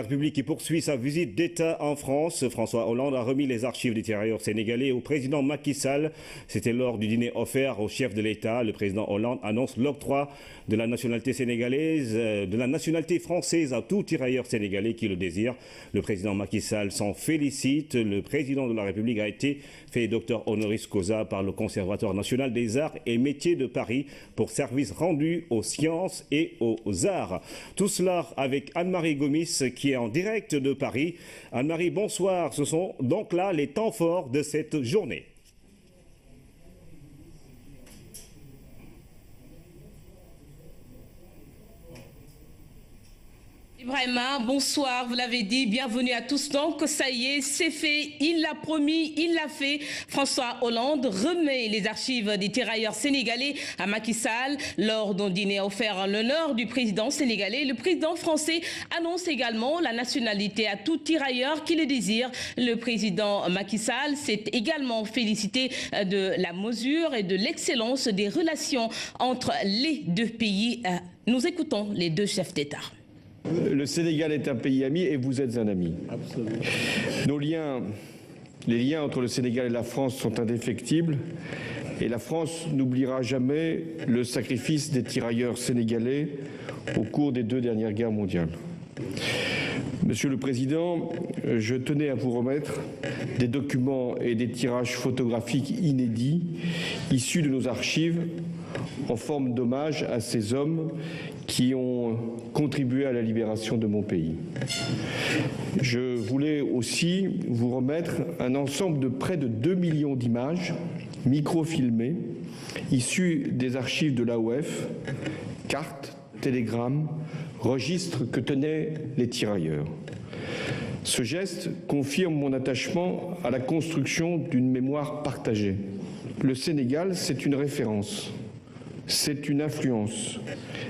La République qui poursuit sa visite d'État en France. François Hollande a remis les archives des tirailleurs sénégalais au président Macky Sall. C'était lors du dîner offert au chef de l'État. Le président Hollande annonce l'octroi de la nationalité sénégalaise, de la nationalité française à tout tirailleur sénégalais qui le désire. Le président Macky Sall s'en félicite. Le président de la République a été fait docteur honoris causa par le Conservatoire national des arts et métiers de Paris pour services rendus aux sciences et aux arts. Tout cela avec Anne-Marie Gomis qui est en direct de Paris. Anne-Marie, bonsoir. Ce sont donc là les temps forts de cette journée. Ibrahima, bonsoir, vous l'avez dit, bienvenue à tous. Donc, ça y est, c'est fait, il l'a promis, il l'a fait. François Hollande remet les archives des tirailleurs sénégalais à Macky Sall lors d'un dîner offert en l'honneur du président sénégalais. Le président français annonce également la nationalité à tout tirailleur qui le désire. Le président Macky Sall s'est également félicité de la mesure et de l'excellence des relations entre les deux pays. Nous écoutons les deux chefs d'État. Le Sénégal est un pays ami et vous êtes un ami. Absolument. Les liens entre le Sénégal et la France sont indéfectibles et la France n'oubliera jamais le sacrifice des tirailleurs sénégalais au cours des 2 dernières guerres mondiales. Monsieur le Président, je tenais à vous remettre des documents et des tirages photographiques inédits issus de nos archives en forme d'hommage à ces hommes qui ont contribué à la libération de mon pays. Je voulais aussi vous remettre un ensemble de près de 2 millions d'images microfilmées issues des archives de l'AOF, cartes, télégrammes, registres que tenaient les tirailleurs. Ce geste confirme mon attachement à la construction d'une mémoire partagée. Le Sénégal, c'est une référence, c'est une influence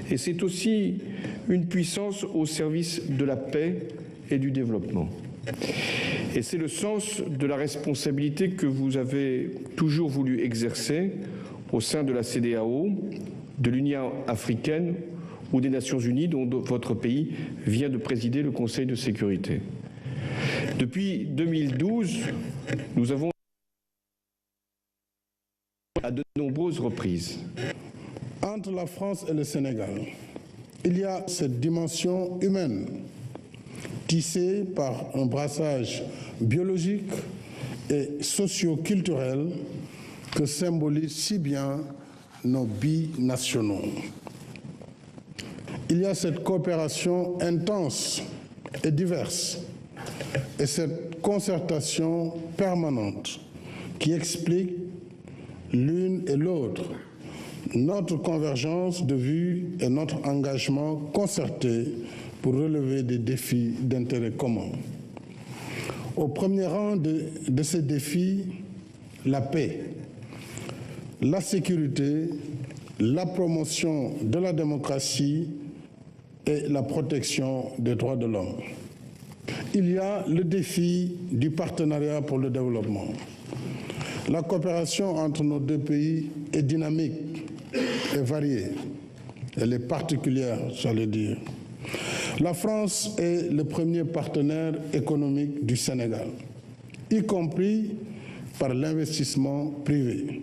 et c'est aussi une puissance au service de la paix et du développement. Et c'est le sens de la responsabilité que vous avez toujours voulu exercer au sein de la CEDEAO, de l'Union africaine ou des Nations Unies dont votre pays vient de présider le Conseil de sécurité. Depuis 2012, nous avons à de nombreuses reprises. Entre la France et le Sénégal, il y a cette dimension humaine tissée par un brassage biologique et socio-culturel que symbolisent si bien nos binationaux. Il y a cette coopération intense et diverse et cette concertation permanente qui explique l'une et l'autre notre convergence de vues et notre engagement concerté pour relever des défis d'intérêt commun. Au premier rang de ces défis, la paix, la sécurité, la promotion de la démocratie et la protection des droits de l'homme. Il y a le défi du partenariat pour le développement. La coopération entre nos deux pays est dynamique et variée. Elle est particulière, j'allais dire. La France est le premier partenaire économique du Sénégal, y compris par l'investissement privé.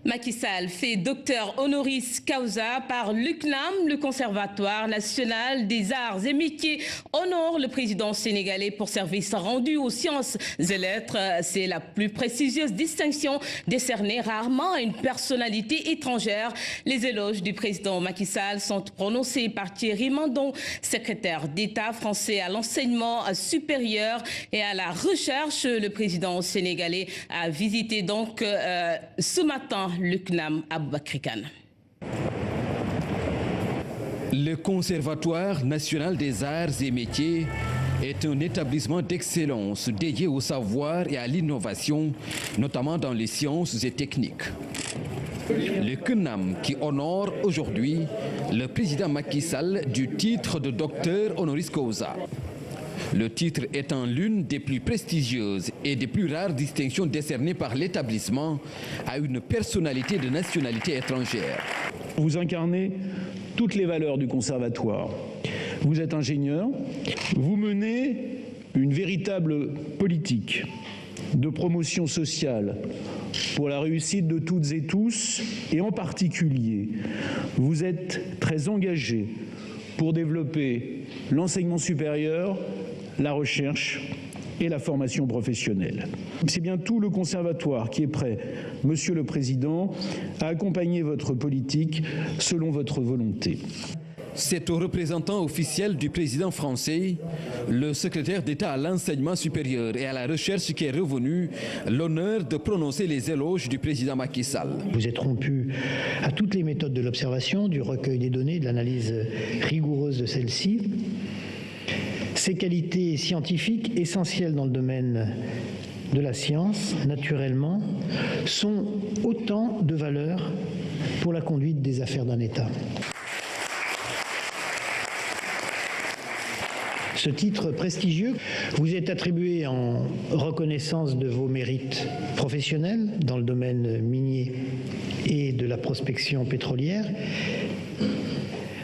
Macky Sall fait docteur honoris causa par l'UCNAM, le Conservatoire national des arts et métiers, honore le président sénégalais pour services rendus aux sciences et lettres. C'est la plus prestigieuse distinction décernée rarement à une personnalité étrangère. Les éloges du président Macky Sall sont prononcés par Thierry Mandon, secrétaire d'État français à l'enseignement supérieur et à la recherche. Le président sénégalais a visité donc ce matin le CNAM Aboubakry Kane. Le Conservatoire national des arts et métiers est un établissement d'excellence dédié au savoir et à l'innovation, notamment dans les sciences et techniques. Le CNAM qui honore aujourd'hui le président Macky Sall du titre de docteur honoris causa. Le titre étant l'une des plus prestigieuses et des plus rares distinctions décernées par l'établissement à une personnalité de nationalité étrangère. Vous incarnez toutes les valeurs du conservatoire. vous êtes ingénieur, vous menez une véritable politique de promotion sociale pour la réussite de toutes et tous, et en particulier, vous êtes très engagé pour développer l'enseignement supérieur, la recherche et la formation professionnelle. C'est bien tout le Conservatoire qui est prêt, Monsieur le Président, à accompagner votre politique selon votre volonté. C'est au représentant officiel du président français, le secrétaire d'État à l'enseignement supérieur et à la recherche qui est revenu l'honneur de prononcer les éloges du président Macky Sall. Vous êtes rompu à toutes les méthodes de l'observation, du recueil des données, de l'analyse rigoureuse de celles-ci. Ces qualités scientifiques essentielles dans le domaine de la science, naturellement, sont autant de valeurs pour la conduite des affaires d'un État. Ce titre prestigieux vous est attribué en reconnaissance de vos mérites professionnels dans le domaine minier et de la prospection pétrolière,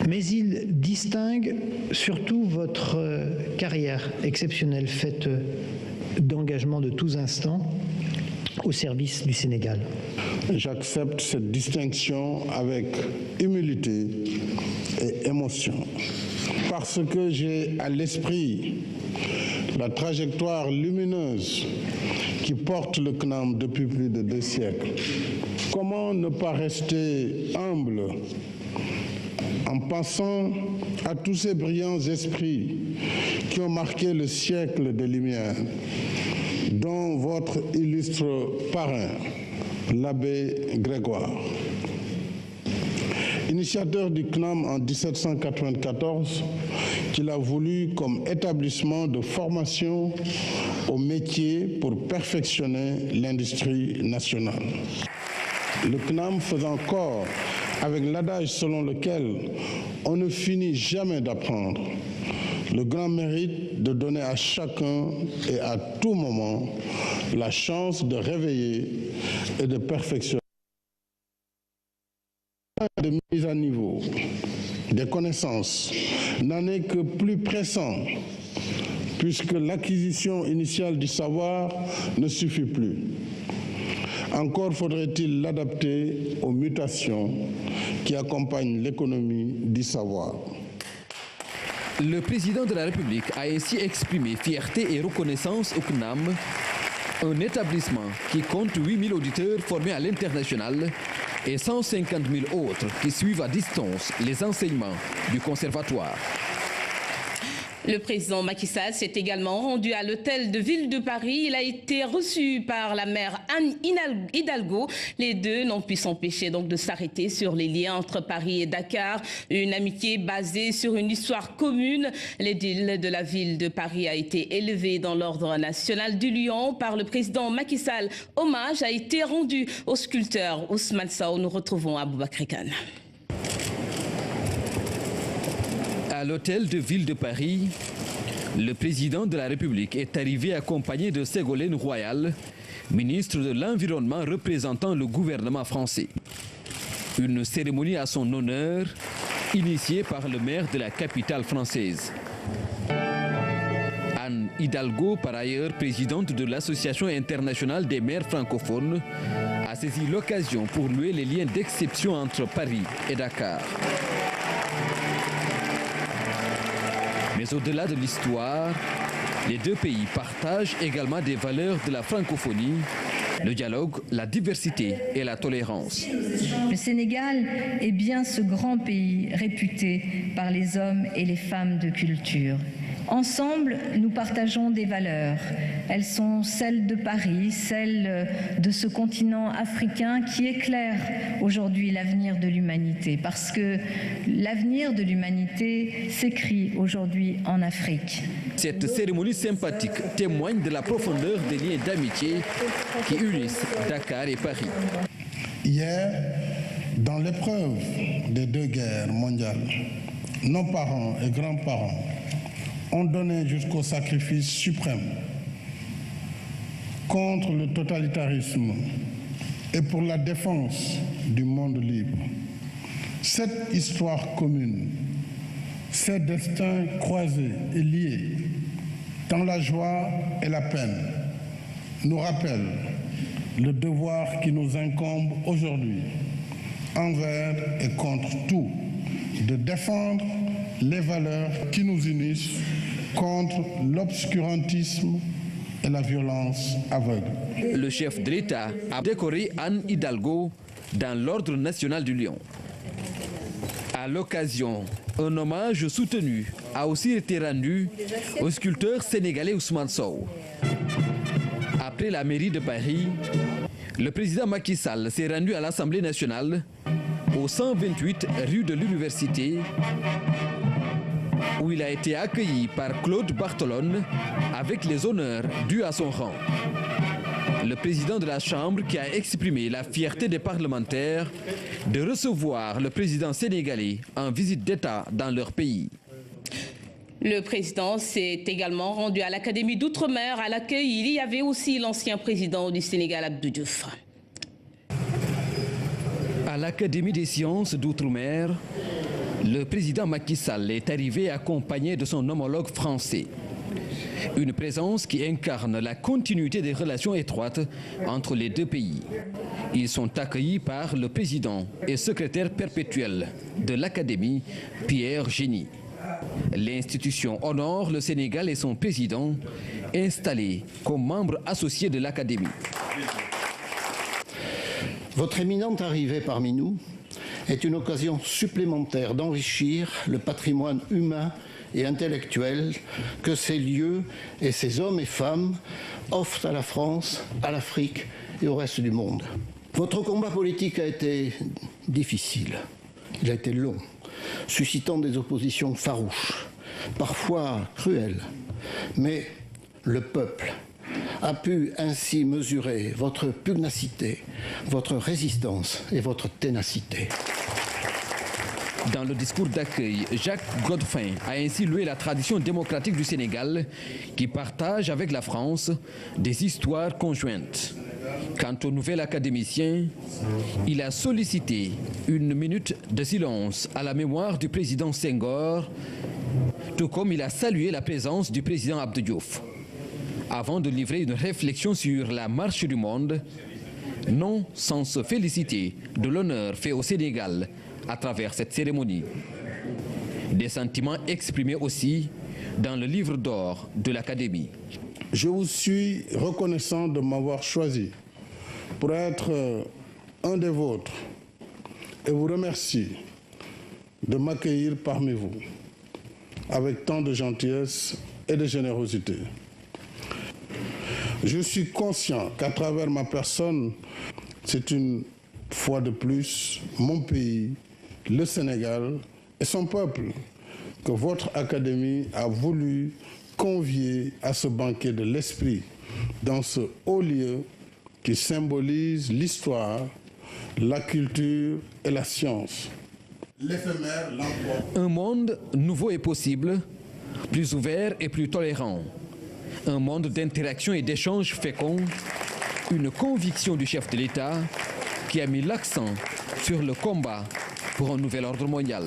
mais il distingue surtout votre carrière exceptionnelle faite d'engagement de tous instants au service du Sénégal. J'accepte cette distinction avec humilité et émotion, parce que j'ai à l'esprit la trajectoire lumineuse qui porte le CNAM depuis plus de 2 siècles. Comment ne pas rester humble en pensant à tous ces brillants esprits qui ont marqué le siècle des Lumières, dont votre illustre parrain, l'abbé Grégoire. Initiateur du CNAM en 1794, qu'il a voulu comme établissement de formation au métier pour perfectionner l'industrie nationale. Le CNAM faisant corps avec l'adage selon lequel on ne finit jamais d'apprendre, le grand mérite de donner à chacun et à tout moment la chance de réveiller et de perfectionner. De mise à niveau des connaissances n'en est que plus pressant, puisque l'acquisition initiale du savoir ne suffit plus. Encore faudrait-il l'adapter aux mutations qui accompagnent l'économie du savoir. Le président de la République a ainsi exprimé fierté et reconnaissance au CNAM, un établissement qui compte 8000 auditeurs formés à l'international et 150 000 autres qui suivent à distance les enseignements du conservatoire. Le président Macky Sall s'est également rendu à l'hôtel de ville de Paris. Il a été reçu par la maire Anne Hidalgo. Les deux n'ont pu s'empêcher donc de s'arrêter sur les liens entre Paris et Dakar. Une amitié basée sur une histoire commune. L'édile de la ville de Paris a été élevé dans l'ordre national du Lion par le président Macky Sall. Hommage a été rendu au sculpteur Ousmane Sow. Nous retrouvons Aboubakry Kane. À l'hôtel de ville de Paris, le président de la République est arrivé accompagné de Ségolène Royal, ministre de l'Environnement représentant le gouvernement français. Une cérémonie à son honneur, initiée par le maire de la capitale française. Anne Hidalgo, par ailleurs présidente de l'Association internationale des maires francophones, a saisi l'occasion pour louer les liens d'exception entre Paris et Dakar. Mais au-delà de l'histoire, les deux pays partagent également des valeurs de la francophonie, le dialogue, la diversité et la tolérance. Le Sénégal est bien ce grand pays réputé par les hommes et les femmes de culture. Ensemble, nous partageons des valeurs. Elles sont celles de Paris, celles de ce continent africain qui éclaire aujourd'hui l'avenir de l'humanité. Parce que l'avenir de l'humanité s'écrit aujourd'hui en Afrique. Cette cérémonie sympathique témoigne de la profondeur des liens d'amitié qui unissent Dakar et Paris. Hier, dans l'épreuve des 2 guerres mondiales, nos parents et grands-parents ont donné jusqu'au sacrifice suprême contre le totalitarisme et pour la défense du monde libre. Cette histoire commune ces destins croisés et liés, dans la joie et la peine, nous rappellent le devoir qui nous incombe aujourd'hui, envers et contre tout, de défendre les valeurs qui nous unissent contre l'obscurantisme et la violence aveugle. Le chef de l'État a décoré Anne Hidalgo dans l'Ordre national du Lion. À l'occasion, un hommage soutenu a aussi été rendu au sculpteur sénégalais Ousmane Sow. Après la mairie de Paris, le président Macky Sall s'est rendu à l'Assemblée nationale au 128 rue de l'Université, où il a été accueilli par Claude Barthelone avec les honneurs dus à son rang. Le président de la Chambre qui a exprimé la fierté des parlementaires de recevoir le président sénégalais en visite d'État dans leur pays. Le président s'est également rendu à l'Académie d'Outre-mer. À l'accueil, il y avait aussi l'ancien président du Sénégal, Abdou Diouf. À l'Académie des sciences d'Outre-mer, le président Macky Sall est arrivé accompagné de son homologue français. Une présence qui incarne la continuité des relations étroites entre les deux pays. Ils sont accueillis par le président et secrétaire perpétuel de l'Académie, Pierre Génie. L'institution honore le Sénégal et son président, installé comme membre associé de l'Académie. Votre éminente arrivée parmi nous est une occasion supplémentaire d'enrichir le patrimoine humain et intellectuel que ces lieux et ces hommes et femmes offrent à la France, à l'Afrique et au reste du monde. Votre combat politique a été difficile, il a été long, suscitant des oppositions farouches, parfois cruelles, mais le peuple a pu ainsi mesurer votre pugnacité, votre résistance et votre ténacité. Dans le discours d'accueil, Jacques Godefin a ainsi loué la tradition démocratique du Sénégal qui partage avec la France des histoires conjointes. Quant au nouvel académicien, il a sollicité une minute de silence à la mémoire du président Senghor, tout comme il a salué la présence du président Abdou Diouf, avant de livrer une réflexion sur la marche du monde, non sans se féliciter de l'honneur fait au Sénégal à travers cette cérémonie. Des sentiments exprimés aussi dans le livre d'or de l'Académie. Je vous suis reconnaissant de m'avoir choisi pour être un des vôtres et vous remercie de m'accueillir parmi vous avec tant de gentillesse et de générosité. Je suis conscient qu'à travers ma personne, c'est une fois de plus mon pays, le Sénégal et son peuple que votre Académie a voulu convier à ce banquet de l'esprit dans ce haut lieu qui symbolise l'histoire, la culture et la science. L'éphémère l'emporte. Un monde nouveau est possible, plus ouvert et plus tolérant. Un monde d'interaction et d'échanges féconds. Une conviction du chef de l'État qui a mis l'accent sur le combat pour un nouvel ordre mondial.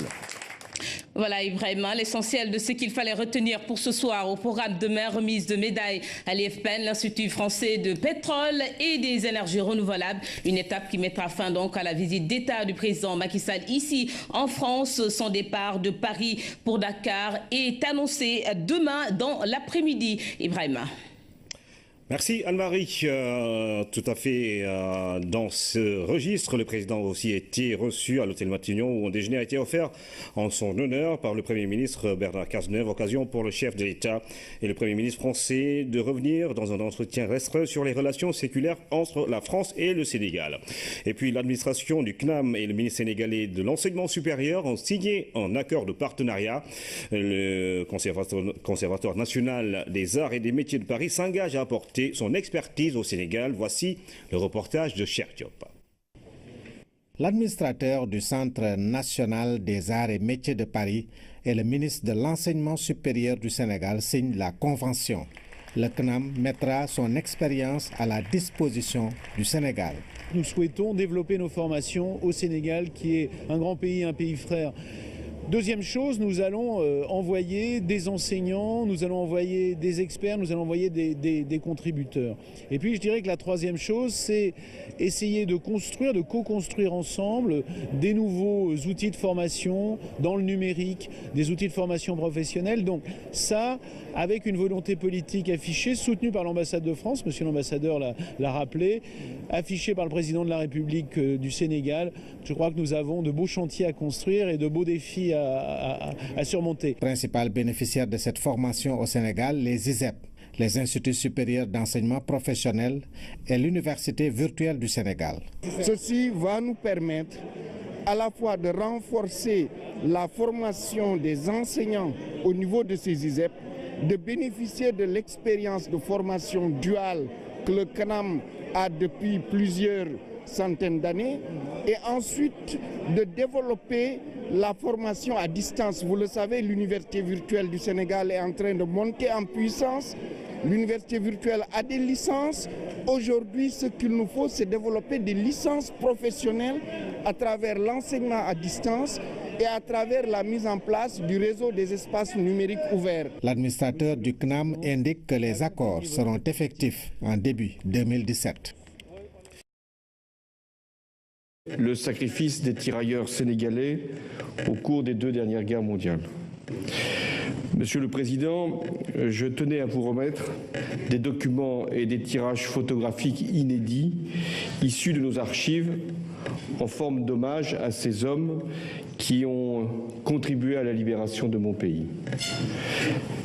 Voilà Ibrahima, l'essentiel de ce qu'il fallait retenir pour ce soir au programme demain, remise de médailles à l'IFPEN, l'Institut français de pétrole et des énergies renouvelables. Une étape qui mettra fin donc à la visite d'État du président Macky Sall ici en France. Son départ de Paris pour Dakar est annoncé demain dans l'après-midi. Ibrahima. Merci Anne-Marie. Tout à fait dans ce registre, le président a aussi été reçu à l'hôtel Matignon où un déjeuner a été offert en son honneur par le Premier ministre Bernard Cazeneuve, occasion pour le chef de l'État et le Premier ministre français de revenir dans un entretien restreint sur les relations séculaires entre la France et le Sénégal. Et puis l'administration du CNAM et le ministre sénégalais de l'enseignement supérieur ont signé un accord de partenariat. Le conservatoire national des arts et des métiers de Paris s'engage à apporter son expertise au Sénégal. Voici le reportage de Cheikh Diop. L'administrateur du Centre national des arts et métiers de Paris et le ministre de l'enseignement supérieur du Sénégal signent la convention. Le CNAM mettra son expérience à la disposition du Sénégal. Nous souhaitons développer nos formations au Sénégal, qui est un grand pays, un pays frère Deuxième chose, nous allons envoyer des enseignants, nous allons envoyer des experts, nous allons envoyer des contributeurs. Et puis je dirais que la troisième chose, c'est essayer de construire, de co-construire ensemble des nouveaux outils de formation dans le numérique, des outils de formation professionnelle. Donc ça, avec une volonté politique affichée, soutenue par l'ambassade de France, monsieur l'ambassadeur l'a rappelé, affichée par le président de la République du Sénégal, je crois que nous avons de beaux chantiers à construire et de beaux défis à surmonter. Principal bénéficiaire de cette formation au Sénégal, les ISEP, les Instituts supérieurs d'enseignement professionnel et l'Université virtuelle du Sénégal. Ceci va nous permettre à la fois de renforcer la formation des enseignants au niveau de ces ISEP, de bénéficier de l'expérience de formation duale que le CNAM a depuis plusieurs centaines d'années et ensuite de développer la formation à distance. Vous le savez, l'Université virtuelle du Sénégal est en train de monter en puissance. L'université virtuelle a des licences. Aujourd'hui, ce qu'il nous faut, c'est développer des licences professionnelles à travers l'enseignement à distance et à travers la mise en place du réseau des espaces numériques ouverts. L'administrateur du CNAM indique que les accords seront effectifs en début 2017. Le sacrifice des tirailleurs sénégalais au cours des 2 dernières guerres mondiales. Monsieur le Président, je tenais à vous remettre des documents et des tirages photographiques inédits issus de nos archives en forme d'hommage à ces hommes qui ont contribué à la libération de mon pays.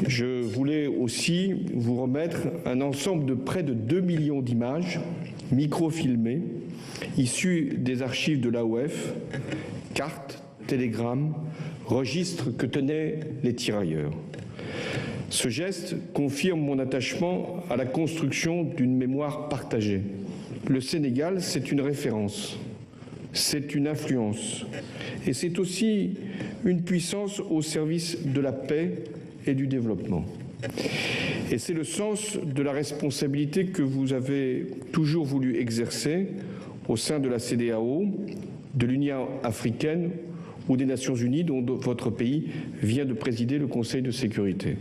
Je voulais aussi vous remettre un ensemble de près de 2 millions d'images microfilmées issues des archives de l'AOF, cartes, télégrammes, registres que tenaient les tirailleurs. Ce geste confirme mon attachement à la construction d'une mémoire partagée. Le Sénégal, c'est une référence, c'est une influence et c'est aussi une puissance au service de la paix et du développement. Et c'est le sens de la responsabilité que vous avez toujours voulu exercer au sein de la CEDEAO, de l'Union africaine ou des Nations Unies dont votre pays vient de présider le Conseil de sécurité.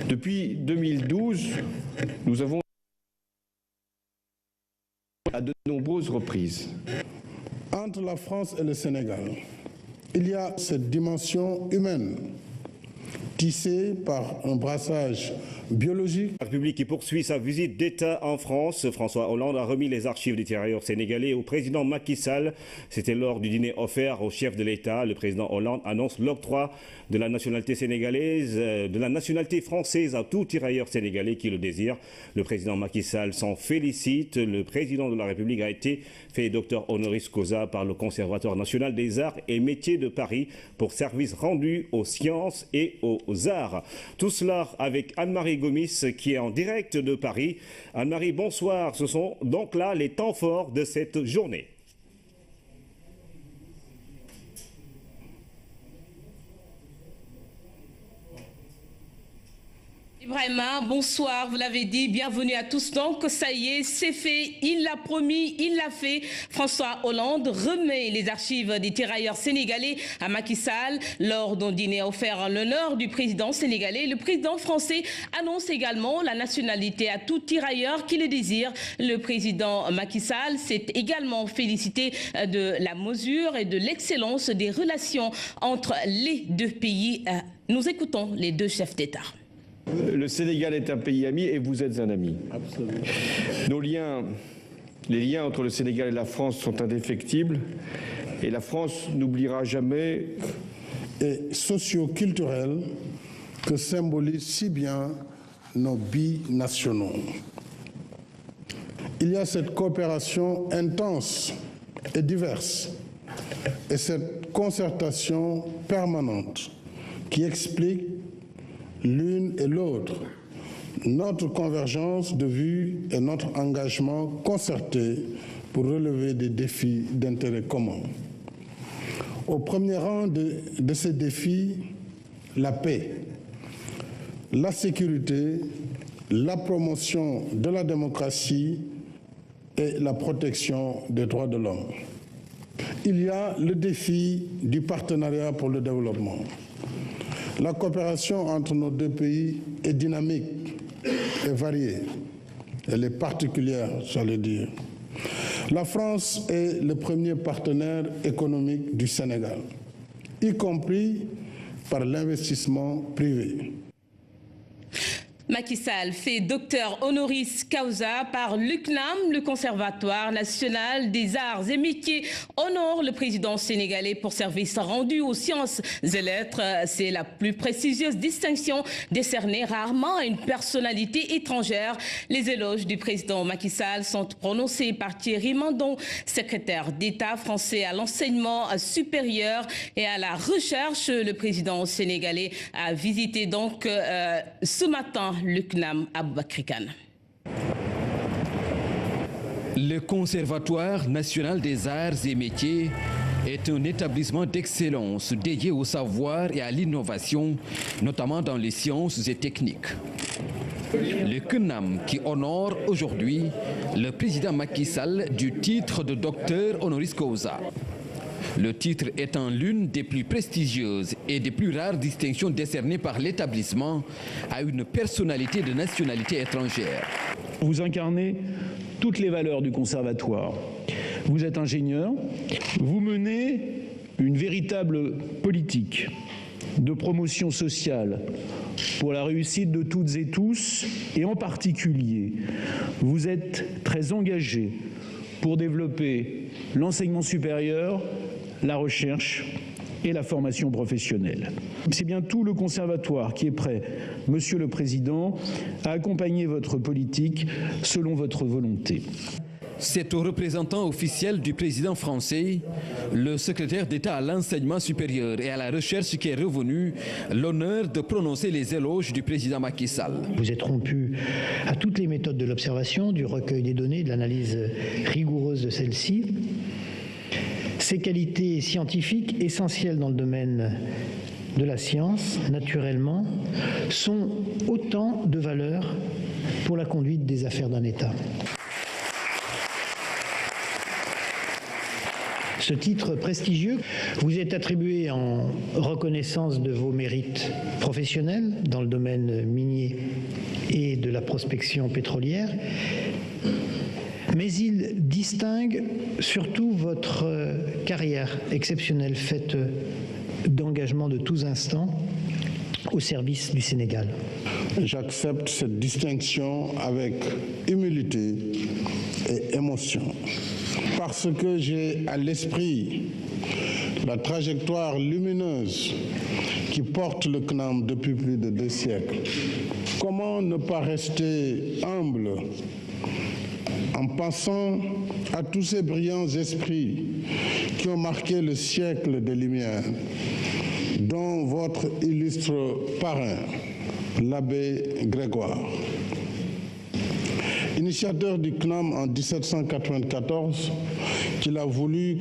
Depuis 2012, nous avons à de nombreuses reprises. Entre la France et le Sénégal, il y a cette dimension humaine tissée par un brassage biologique. La République qui poursuit sa visite d'État en France. François Hollande a remis les archives des tirailleurs sénégalais au président Macky Sall. C'était lors du dîner offert au chef de l'État. Le président Hollande annonce l'octroi de la nationalité sénégalaise, de la nationalité française à tout tirailleur sénégalais qui le désire. Le président Macky Sall s'en félicite. Le président de la République a été fait docteur honoris causa par le Conservatoire national des arts et métiers de Paris pour service rendu aux sciences et aux arts. Tout cela avec Anne-Marie Gomis qui est en direct de Paris. Anne-Marie, bonsoir. Ce sont donc là les temps forts de cette journée. Ibrahima, bonsoir, vous l'avez dit, bienvenue à tous. Donc, ça y est, c'est fait, il l'a promis, il l'a fait. François Hollande remet les archives des tirailleurs sénégalais à Macky Sall lors d'un dîner offert en l'honneur du président sénégalais. Le président français annonce également la nationalité à tout tirailleur qui le désire. Le président Macky Sall s'est également félicité de la mesure et de l'excellence des relations entre les deux pays. Nous écoutons les deux chefs d'État. Le Sénégal est un pays ami et vous êtes un ami. Absolument. Les liens entre le Sénégal et la France sont indéfectibles et la France n'oubliera jamais. Et socio-culturel que symbolisent si bien nos binationaux. Il y a cette coopération intense et diverse et cette concertation permanente qui explique l'une et l'autre notre convergence de vues et notre engagement concerté pour relever des défis d'intérêt commun. Au premier rang de ces défis, la paix, la sécurité, la promotion de la démocratie et la protection des droits de l'homme. il y a le défi du partenariat pour le développement. La coopération entre nos deux pays est dynamique et variée. Elle est particulière, j'allais dire. La France est le premier partenaire économique du Sénégal, y compris par l'investissement privé. Macky Sall fait docteur honoris causa par l'UCNAM, le Conservatoire national des arts et métiers, honore le président sénégalais pour services rendus aux sciences et lettres. C'est la plus prestigieuse distinction décernée rarement à une personnalité étrangère. Les éloges du président Macky Sall sont prononcés par Thierry Mandon, secrétaire d'État français à l'enseignement supérieur et à la recherche. Le président sénégalais a visité donc ce matin l'UCNAM Aboubakry Kane. Le Conservatoire national des arts et métiers est un établissement d'excellence dédié au savoir et à l'innovation, notamment dans les sciences et techniques. Le CNAM qui honore aujourd'hui le président Macky Sall du titre de docteur honoris causa. Le titre étant l'une des plus prestigieuses et des plus rares distinctions décernées par l'établissement à une personnalité de nationalité étrangère. Vous incarnez toutes les valeurs du conservatoire. Vous êtes ingénieur, vous menez une véritable politique de promotion sociale pour la réussite de toutes et tous, et en particulier, vous êtes très engagé pour développer l'enseignement supérieur, la recherche et la formation professionnelle. C'est bien tout le conservatoire qui est prêt, Monsieur le Président, à accompagner votre politique selon votre volonté. C'est au représentant officiel du président français, le secrétaire d'État à l'enseignement supérieur et à la recherche qui est revenu l'honneur de prononcer les éloges du président Macky Sall. Vous êtes rompu à toutes les méthodes de l'observation, du recueil des données, de l'analyse rigoureuse de celles-ci. Ces qualités scientifiques essentielles dans le domaine de la science, naturellement, sont autant de valeurs pour la conduite des affaires d'un État. Ce titre prestigieux vous est attribué en reconnaissance de vos mérites professionnels dans le domaine minier et de la prospection pétrolière, mais il distingue surtout votre carrière exceptionnelle faite d'engagement de tous instants au service du Sénégal. J'accepte cette distinction avec humilité et émotion, parce que j'ai à l'esprit la trajectoire lumineuse qui porte le CNAM depuis plus de 2 siècles. Comment ne pas rester humble en pensant à tous ces brillants esprits qui ont marqué le siècle des Lumières, dont votre illustre parrain, l'abbé Grégoire. Initiateur du CNAM en 1794, qu'il a voulu